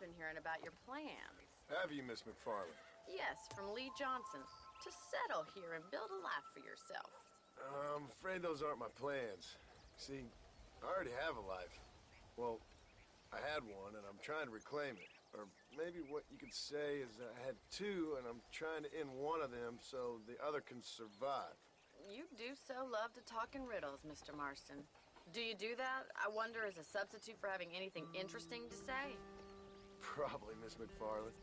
been hearing about your plans. Have you, Miss McFarland? Yes, from Lee Johnson. To settle here and build a life for yourself. I'm afraid those aren't my plans. See, I already have a life. Well, I had one, and I'm trying to reclaim it. Or maybe what you could say is I had two, and I'm trying to end one of them so the other can survive. You do so love to talk in riddles, Mr. Marston. Do you do that, I wonder, as a substitute for having anything interesting to say? Probably, Miss McFarland.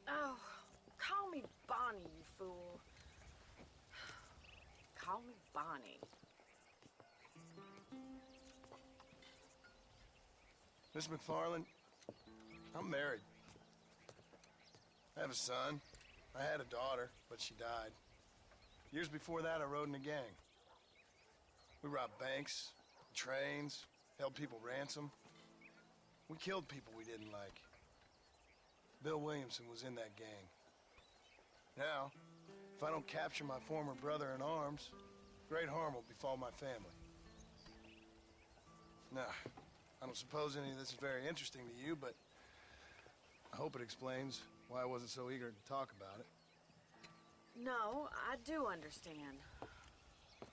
Oh, call me Bonnie, you fool. Call me Bonnie. Miss McFarland, I'm married. I have a son. I had a daughter, but she died. Years before that, I rode in a gang. We robbed banks, trains, held people ransom. We killed people we didn't like. Bill Williamson was in that gang. Now, if I don't capture my former brother in arms, great harm will befall my family. Now, I don't suppose any of this is very interesting to you, but I hope it explains why I wasn't so eager to talk about it. No, I do understand.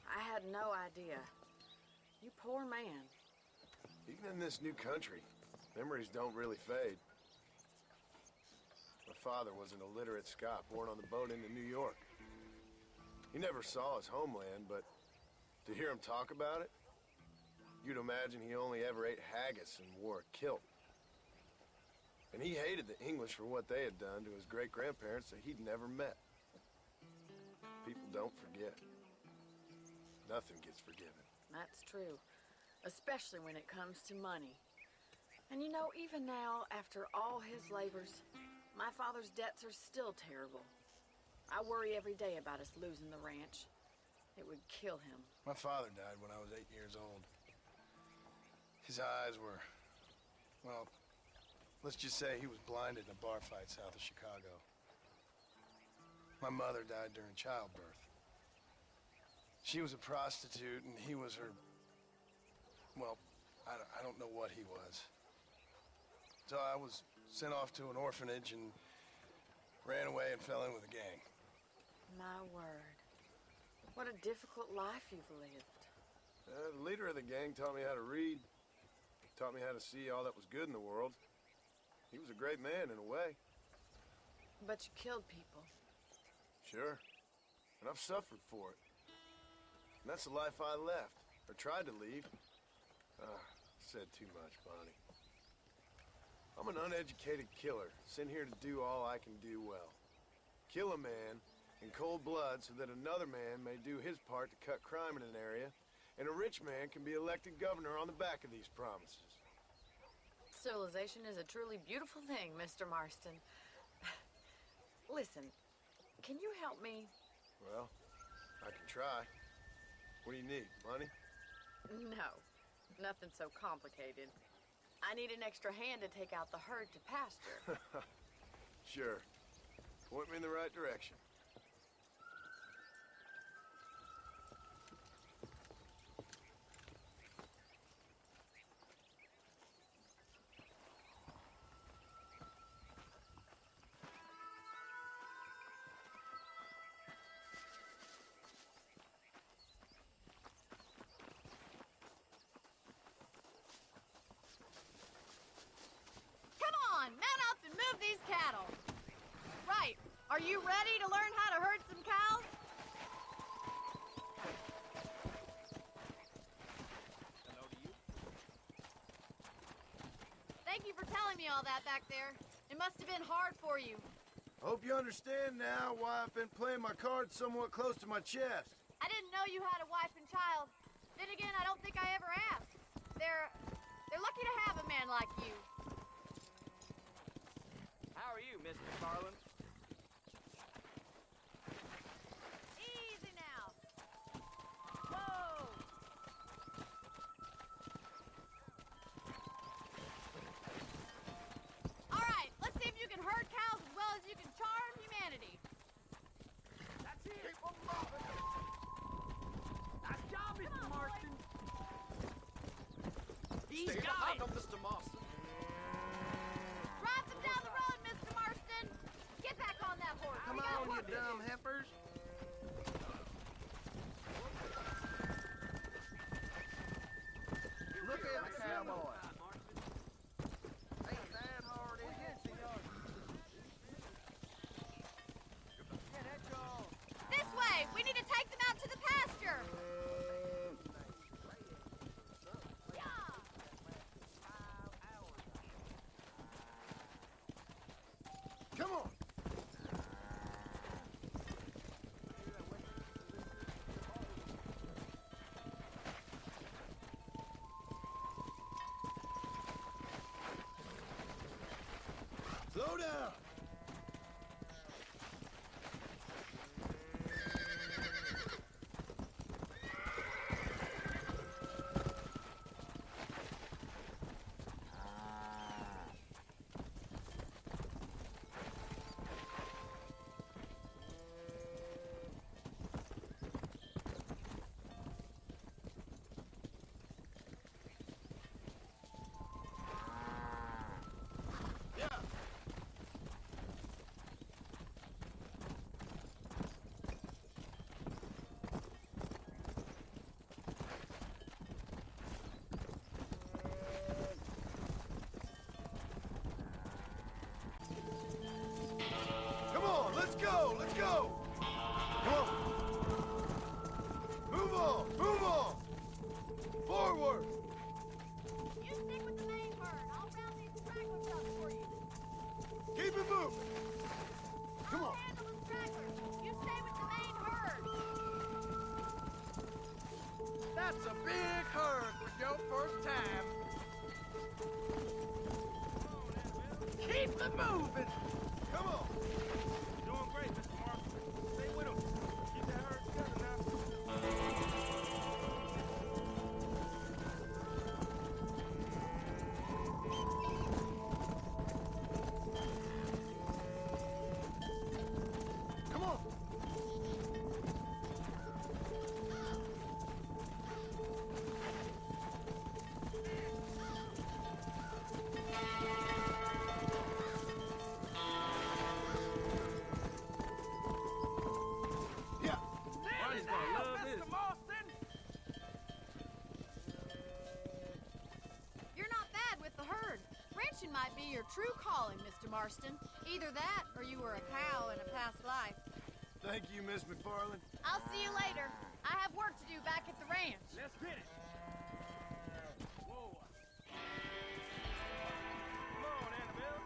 I had no idea. You poor man. Even in this new country, memories don't really fade. My father was an illiterate Scot born on the boat into New York. He never saw his homeland, but to hear him talk about it, you'd imagine he only ever ate haggis and wore a kilt. And he hated the English for what they had done to his great-grandparents that he'd never met. People don't forget. Nothing gets forgiven. That's true, especially when it comes to money. And you know, even now, after all his labors, my father's debts are still terrible. I worry every day about us losing the ranch. It would kill him. My father died when I was 8 years old. His eyes were, well, let's just say he was blinded in a bar fight south of Chicago. My mother died during childbirth. She was a prostitute, and he was her, well, I don't know what he was. So I was sent off to an orphanage and ran away and fell in with a gang. My word. What a difficult life you've lived. The leader of the gang taught me how to read, taught me how to see all that was good in the world. He was a great man in a way. But you killed people. Sure. And I've suffered for it. And that's the life I left, or tried to leave. Said too much, Bonnie. I'm an uneducated killer, sent here to do all I can do well. Kill a man in cold blood so that another man may do his part to cut crime in an area, and a rich man can be elected governor on the back of these promises. Civilization is a truly beautiful thing, Mr. Marston. Listen, can you help me? Well, I can try. What do you need, money? No, nothing so complicated. I need an extra hand to take out the herd to pasture. Sure. Point me in the right direction. Mount up and move these cattle. Right. Are you ready to learn how to herd some cows? Hello to you. Thank you for telling me all that back there. It must have been hard for you. Hope you understand now why I've been playing my cards somewhat close to my chest. I didn't know you had a wife and child. Then again, I don't think I ever asked. They're lucky to have a man like you. How are you, Miss McFarland? Easy now. Whoa! All right, let's see if you can herd cows as well as you can charm humanity. That's it! Keep them moving! Nice job, Mr. Marston! He's got it! Mr. Marston. Drive them down Come on, you dumb heifers. Look at the cowboy. Ain't that hard, is it? This way! We need to take them out to the pasture! Come on! Slow down! Come on, let's go! Let's go! Come on! Move on! Move on! Forward! You stick with the main herd. I'll round these stragglers up for you. Keep it moving! Come I'll on! handle the stragglers. You stay with the main herd. That's a big herd for your first time. Keep it moving. Come on! Doing great, Mr. Marshal. Stay with him. Keep that herd together now. Come on! Yeah! Ronnie's gonna love this. Mr. Marston. You're not bad with the herd. Ranching might be your true calling, Mr. Marston. Either that, or you were a cow in a past life. Thank you, Miss McFarland. I'll see you later. I have work to do back at the ranch. Let's get it. Whoa. Come on, Annabelle.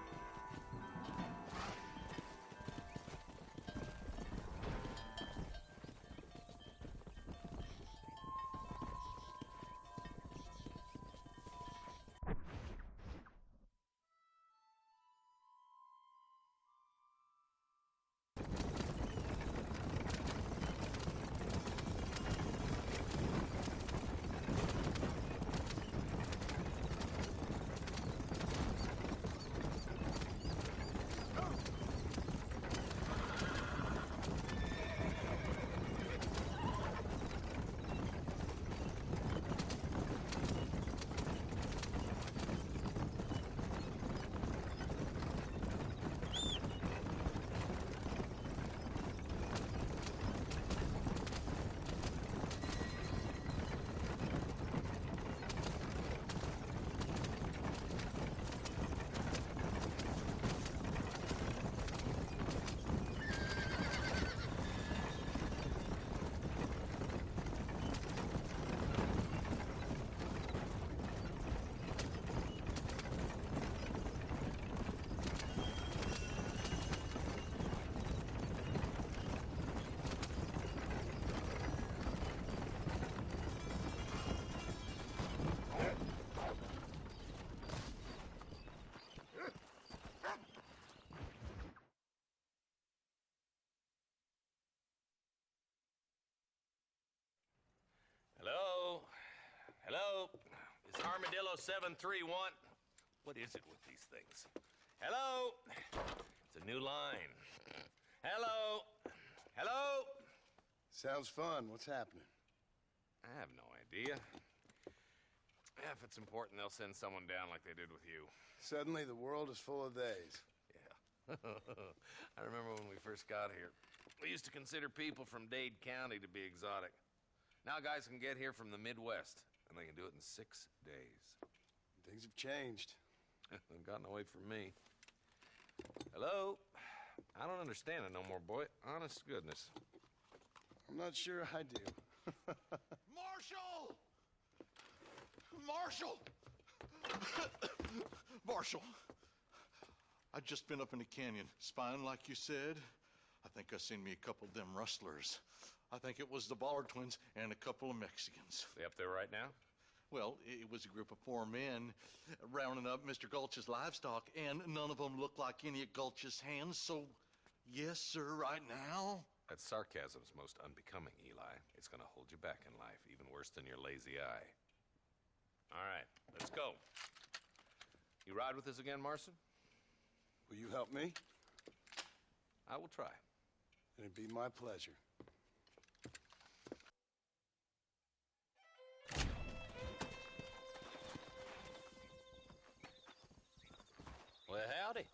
Hello? Hello? Is Armadillo 731? What is it with these things? Hello? It's a new line. Hello? Hello? Sounds fun. What's happening? I have no idea. If it's important, they'll send someone down like they did with you. Suddenly, the world is full of theys. Yeah. I remember when we first got here, we used to consider people from Dade County to be exotic. Now guys can get here from the Midwest, and they can do it in 6 days. Things have changed. They've gotten away from me. Hello? I don't understand it no more, boy. Honest to goodness. I'm not sure I do. Marshal! Marshal! Marshal! I just been up in the canyon, spying like you said. I think I seen me a couple of them rustlers. I think it was the Ballard twins and a couple of Mexicans. They up there right now? Well, it was a group of 4 men rounding up Mr. Gulch's livestock, and none of them looked like any of Gulch's hands, so yes, sir, right now. That sarcasm's most unbecoming, Eli. It's gonna hold you back in life, even worse than your lazy eye. All right, let's go. You ride with us again, Marshal? Will you help me? I will try. It'd be my pleasure. Well, howdy.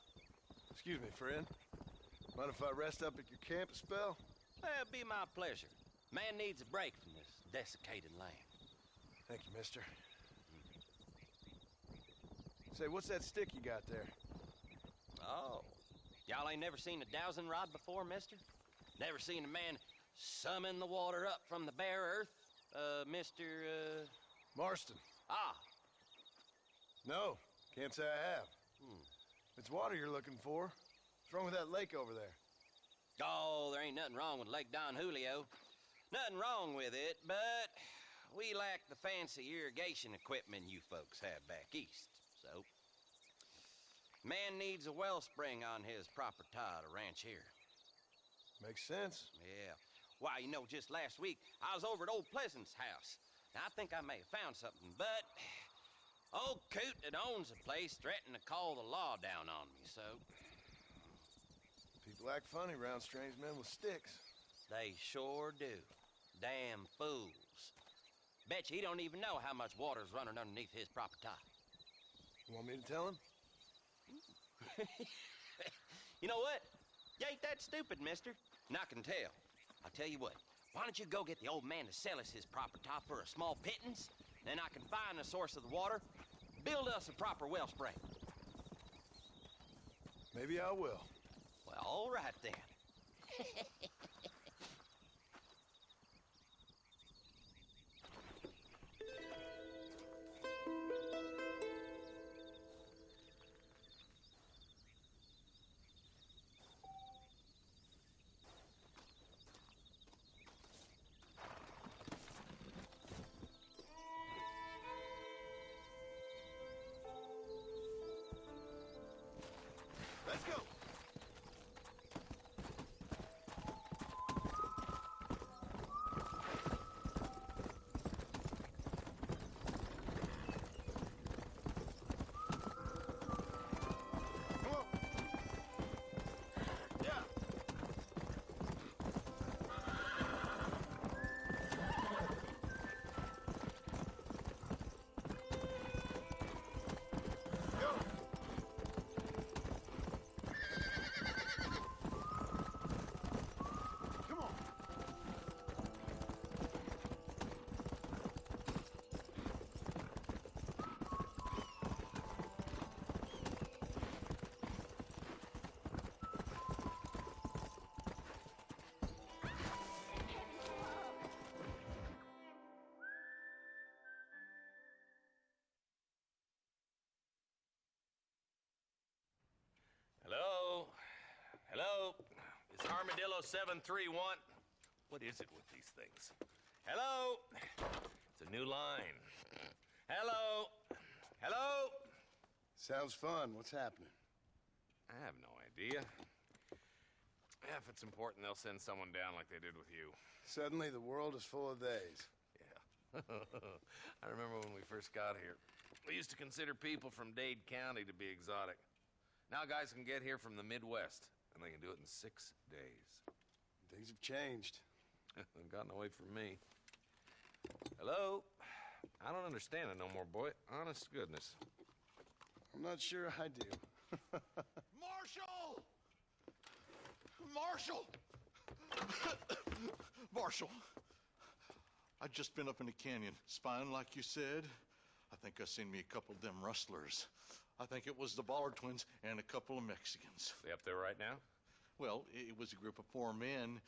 Excuse me, friend. Mind if I rest up at your camp a spell? Well, it'd be my pleasure. Man needs a break from this desiccated land. Thank you, mister. Say, what's that stick you got there? Oh. Y'all ain't never seen a dowsing rod before, mister? Never seen a man summon the water up from the bare earth? Marston. Ah. No, can't say I have. It's water you're looking for. What's wrong with that lake over there? Oh, there ain't nothing wrong with Lake Don Julio. Nothing wrong with it, but we lack the fancy irrigation equipment you folks have back east, so... Man needs a wellspring on his proper tie to ranch here. Makes sense. Yeah. Why, you know, just last week, I was over at old Pleasant's house. Now, I think I may have found something, but... Old coot that owns the place threatened to call the law down on me, so... People act funny around strange men with sticks. They sure do. Damn fools. Bet you he don't even know how much water's running underneath his proper tie. You want me to tell him? You know what? You ain't that stupid, mister. And I can tell. I'll tell you what. Why don't you go get the old man to sell us his proper tie for a small pittance? Then I can find the source of the water, build us a proper wellspring. Maybe I will. Well, all right then. Let's go. Come on. Yeah. Go. Come on. Hello? Hello? It's Armadillo 731. What is it with these things? Hello? It's a new line. Hello? Hello? Sounds fun. What's happening? I have no idea. If it's important, they'll send someone down like they did with you. Suddenly, the world is full of days. Yeah. I remember when we first got here. We used to consider people from Dade County to be exotic. Now guys can get here from the Midwest, and they can do it in 6 days. Things have changed. They've gotten away from me. Hello? I don't understand it no more, boy. Honest to goodness. I'm not sure I do. Marshal! Marshal! Marshal, I just been up in the canyon, spying like you said. I think I seen me a couple of them rustlers. I think it was the Ballard twins and a couple of Mexicans. They up there right now? Well, it was a group of 4 men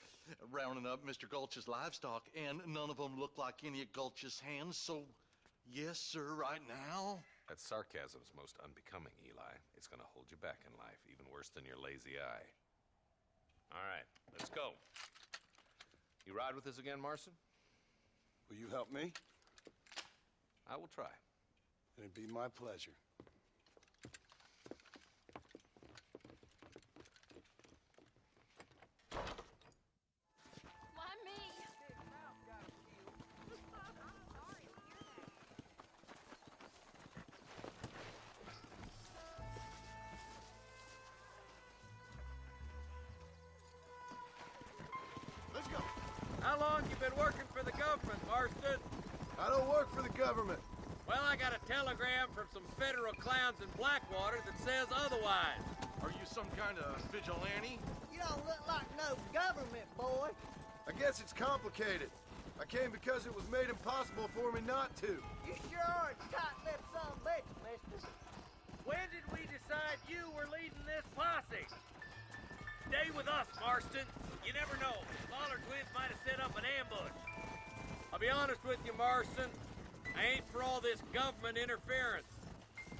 rounding up Mr. Gulch's livestock, and none of them looked like any of Gulch's hands, so yes, sir, right now. That sarcasm's most unbecoming, Eli. It's gonna hold you back in life, even worse than your lazy eye. All right, let's go. You ride with us again, Marston? Will you help me? I will try. It'd be my pleasure. Why me? Let's go. How long you been working for the government, Marston? I don't work for the government. Well, I got a telegram from some federal clowns in Blackwater that says otherwise. Are you some kind of vigilante? You don't look like no government boy. I guess it's complicated. I came because it was made impossible for me not to. You sure are a tight-lipped son of a bitch, mister. When did we decide you were leading this posse? Stay with us, Marston. You never know. The Ballard twins might have set up an ambush. I'll be honest with you, Marston. I ain't for all this government interference.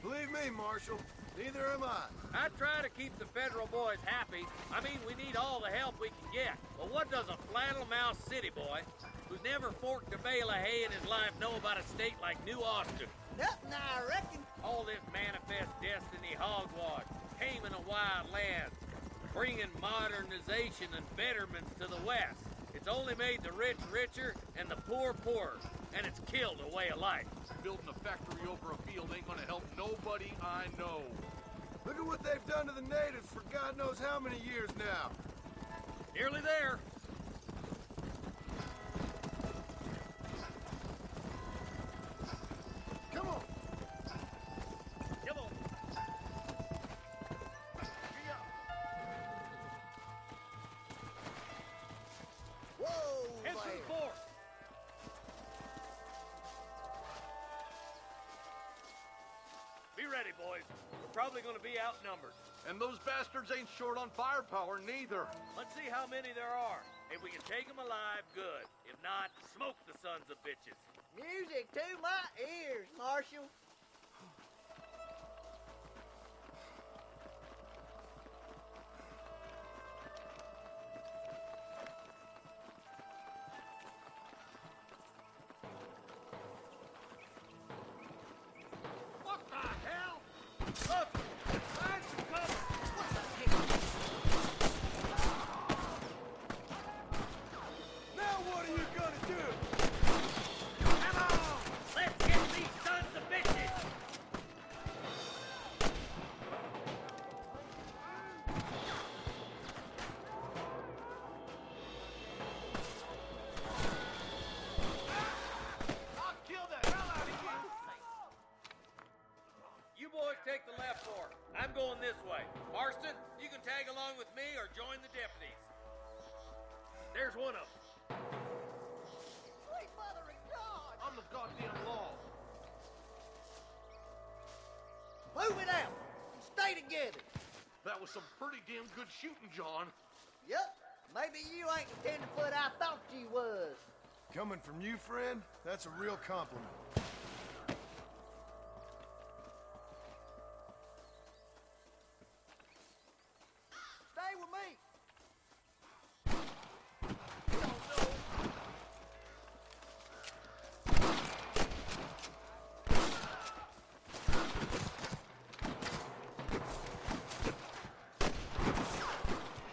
Believe me, Marshal, neither am I. I try to keep the federal boys happy. I mean, we need all the help we can get. But what does a flannel-mouthed city boy who's never forked a bale of hay in his life know about a state like New Austin? Nothing, I reckon. All this manifest destiny hogwash, taming of wild lands, bringing modernization and betterments to the West. It's only made the rich richer and the poor poorer, and it's killed a way of life. Building a factory over a field ain't gonna help nobody I know. Look at what they've done to the natives for God knows how many years now. Nearly there. Come on. Come on. Whoa, Head to there. the fort. Be ready, boys. We're probably going to be outnumbered. And those bastards ain't short on firepower, neither. Let's see how many there are. If we can take them alive, good. If not, smoke the sons of bitches. Music to my ears, Marshal. What the hell? Look! Find some cover! Now what are you gonna do? Come on! Let's get these sons of bitches! I'll kill the hell out of you! You boys take the left fork. I'm going this way. Marston, you can tag along with me or join the deputies. There's one of them. Sweet mother of God. I'm the goddamn law. Move it out and stay together. That was some pretty damn good shooting, John. Yep. Maybe you ain't the tenderfoot I thought you was. Coming from you, friend, that's a real compliment. Stay with me.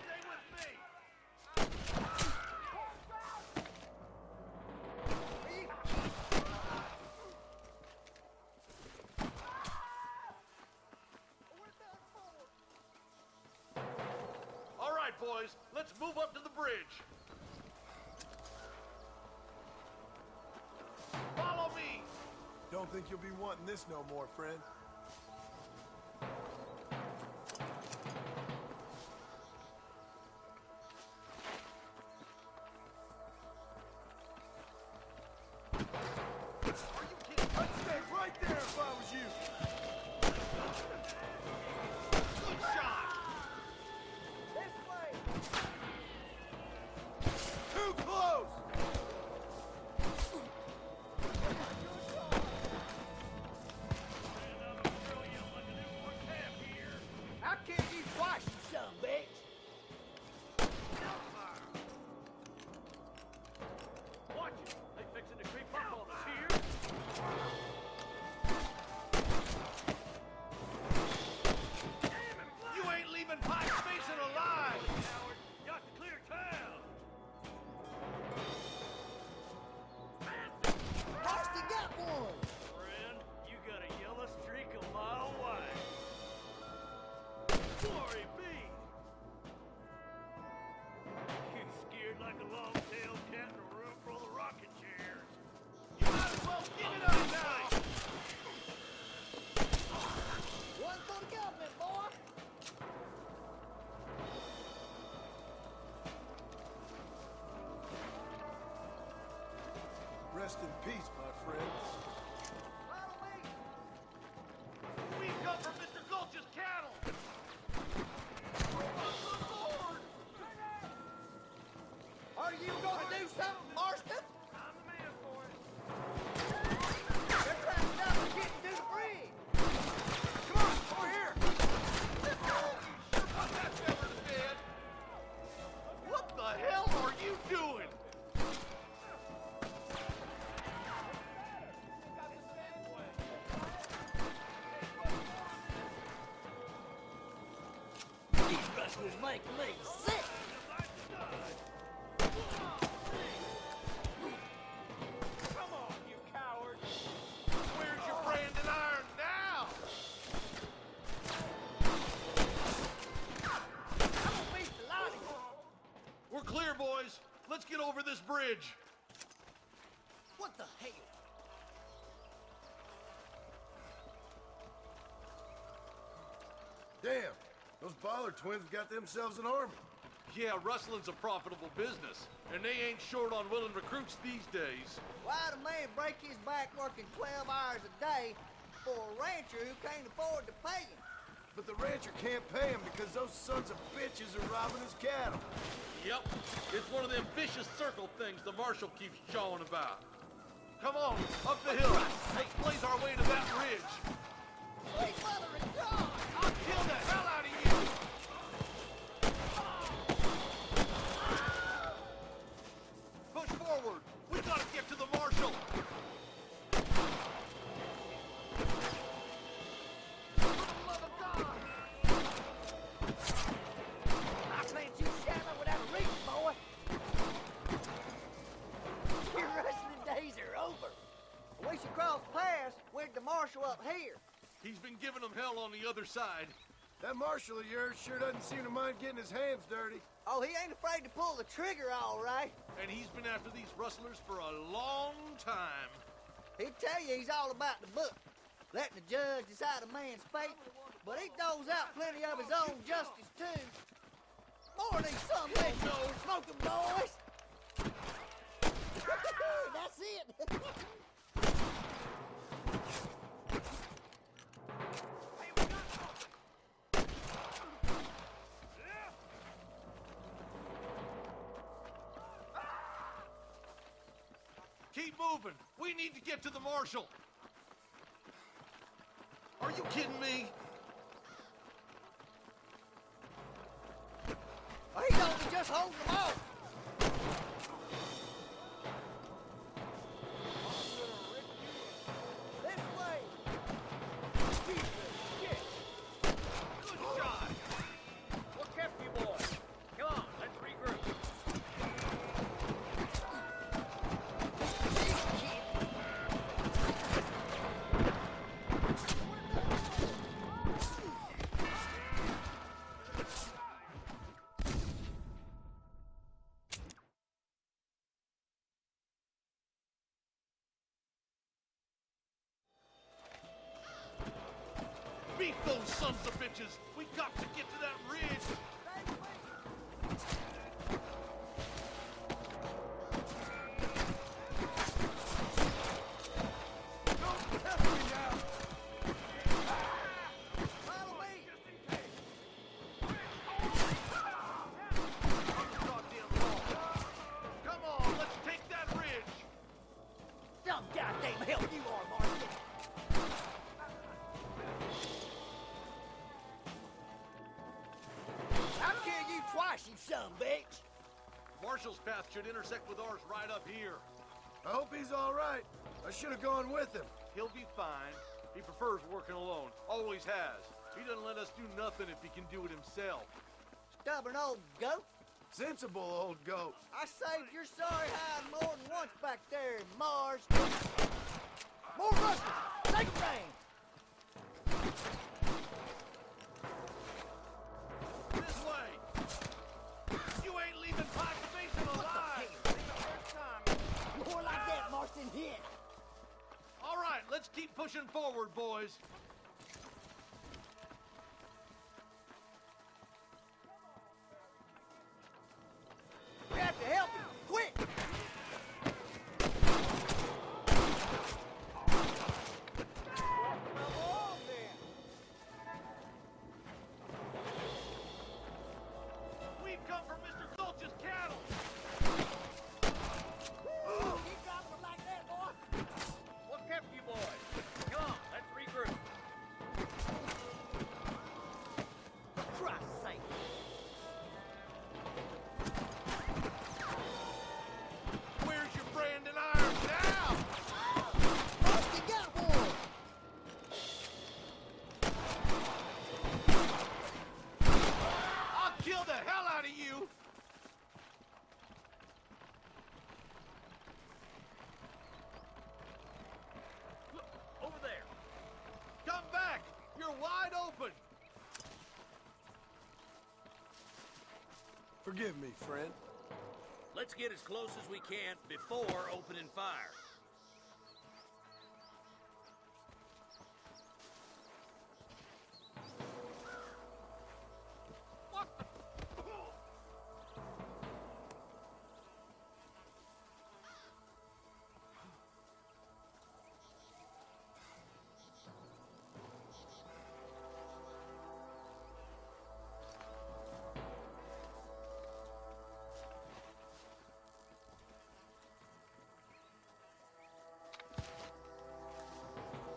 Stay with me. All right, boys, let's move up to the bridge. Follow me. Don't think you'll be wanting this no more, friend. Well, give it up now! One for the government, boy. Rest in peace, my friend. Follow me. We come from Mr. Gulch's cattle! Are you gonna do something, Marston? I'm the man for it. They're trying to stop us getting to the bridge. Come on, over here! Sure put that feather to bed! What the hell are you doing? These rustlers make me sick. Come on, you coward. Where's your branding iron now? I'm gonna beat the lot of you. We're clear, boys. Let's get over this bridge. What the hell? Damn, those Bollard twins got themselves an army. Yeah, rustling's a profitable business, and they ain't short on willing recruits these days. Why'd a man break his back working 12 hours a day for a rancher who can't afford to pay him? But the rancher can't pay him because those sons of bitches are robbing his cattle. Yep, it's one of them vicious circle things the Marshal keeps jawing about. Come on, up the hill. Let's blaze our way to that ridge. Sweet mother of God! I'll kill the hell out of you! Push forward. We gotta get to the Marshal. I plant you shallow without a reason, boy. Your wrestling days are over. We should cross paths with the marshal up here. He's been giving them hell on the other side. That marshal of yours sure doesn't seem to mind getting his hands dirty. Oh, he ain't afraid to pull the trigger, all right. And he's been after these rustlers for a long time. He'd tell you he's all about the book, letting the judge decide a man's fate, but he doles out plenty of his own justice, too. More of these some bitches smoking boys. That's it. Keep moving. We need to get to the Marshal. Are you kidding me? He's only just holding them off. This way. Good shot. What kept you boys? Come on, let's regroup. Beat those sons of bitches. We got to get to that ridge. Don't test me now. Follow me. Goddamn long. Come on, let's take that ridge. Some goddamn help you are, Marston. I'll kill you twice, you son of a bitch. Marshal's path should intersect with ours right up here. I hope he's all right. I should have gone with him. He'll be fine. He prefers working alone. Always has. He doesn't let us do nothing if he can do it himself. Stubborn old goat. Sensible old goat. I saved your sorry hide more than once back there in Marston. More rustlers. Take a rain. This way! You ain't leaving Pike Basin alive! More like that, Marston. Hit. let's keep pushing forward, boys. We have to help him, quick! We've come for Mr. Gulch's cattle. Keep dropping them like that, boy! What kept you boys? Come on, let's regroup. For Christ's sake! Where's your brand and iron now? Rusty got one! I'll kill the hell out of you. Look, over there. Come back. You're wide open. Forgive me, friend. Let's get as close as we can before opening fire.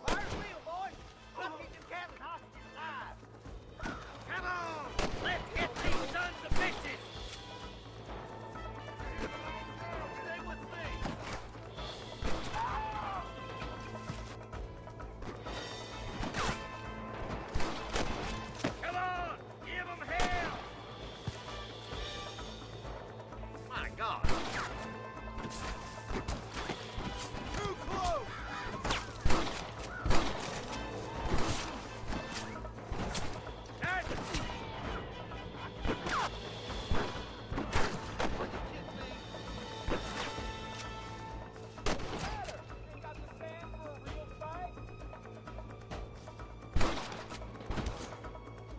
Fire's wheel, boys! Let's keep them cattle hostages alive! Come on! Let's get these sons of bitches! Stay with me. Come on! Give them hell! My God! Too close.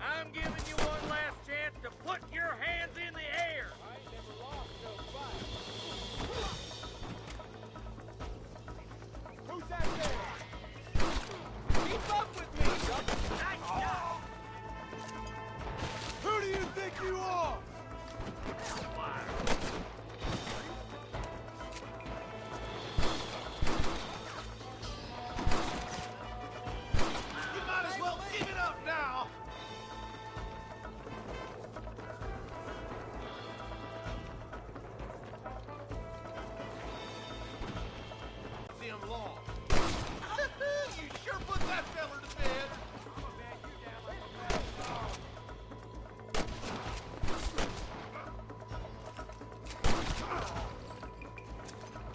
I'm giving you one last chance to put your hands in the air! Who's that there? Keep up with me! Nice job! Who do you think you are? You might as well give it up now. Them long. You sure put that feller to bed.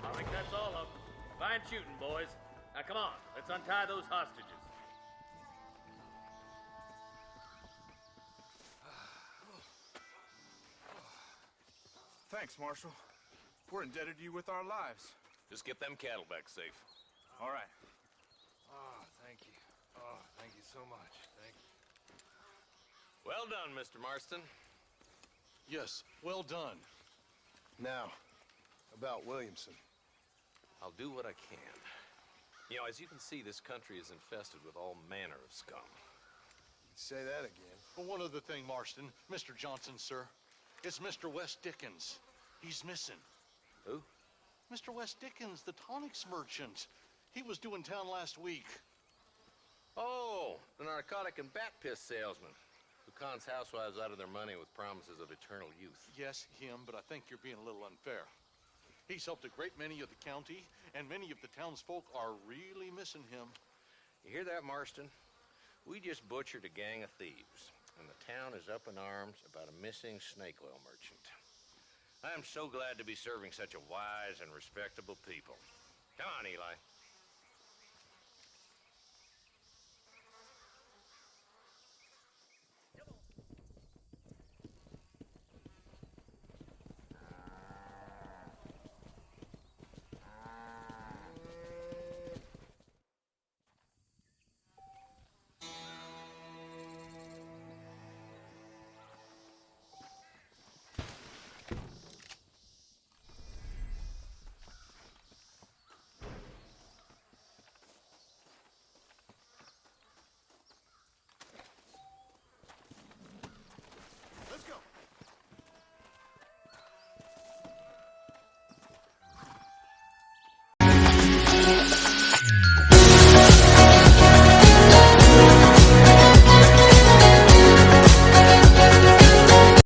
I think that's all of them. Fine shooting, boys. Now come on, let's untie those hostages. Thanks, Marshal. We're indebted to you with our lives. Just get them cattle back safe. All right. Oh, thank you. Oh, thank you so much. Thank you. Well done, Mr. Marston. Yes, well done. Now, about Williamson. I'll do what I can. You know, as you can see, this country is infested with all manner of scum. Say that again. Well, one other thing, Marston. Mr. Johnson, sir. It's Mr. West Dickens. He's missing. Who? Mr. West Dickens, the tonics merchant. He was due in town last week. Oh, the narcotic and bat piss salesman who cons housewives out of their money with promises of eternal youth. Yes, him, but I think you're being a little unfair. He's helped a great many of the county, and many of the townsfolk are really missing him. You hear that, Marston? We just butchered a gang of thieves, and the town is up in arms about a missing snake oil merchant. I am so glad to be serving such a wise and respectable people. Come on, Eli.